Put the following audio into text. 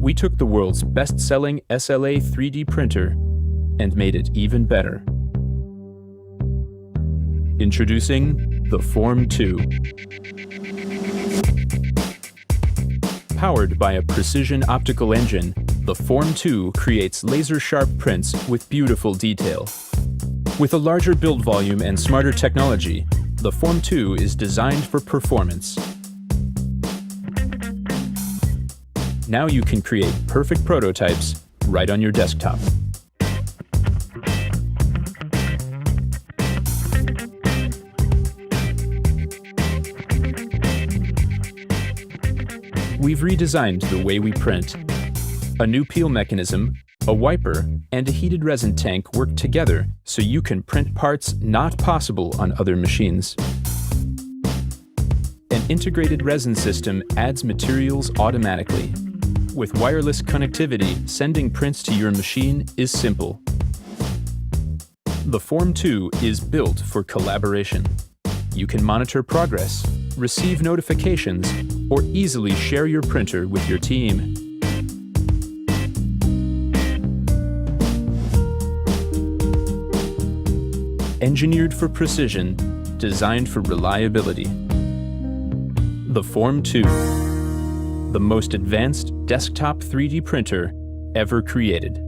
we took the world's best-selling SLA 3D printer and made it even better. Introducing the Form 2. Powered by a precision optical engine, the Form 2 creates laser-sharp prints with beautiful detail. With a larger build volume and smarter technology, the Form 2 is designed for performance. Now you can create perfect prototypes right on your desktop. We've redesigned the way we print. A new peel mechanism, a wiper, and a heated resin tank work together so you can print parts not possible on other machines. An integrated resin system adds materials automatically. With wireless connectivity, sending prints to your machine is simple. The Form 2 is built for collaboration. You can monitor progress, receive notifications, or easily share your printer with your team. Engineered for precision, designed for reliability. The Form 2, the most advanced desktop 3D printer ever created.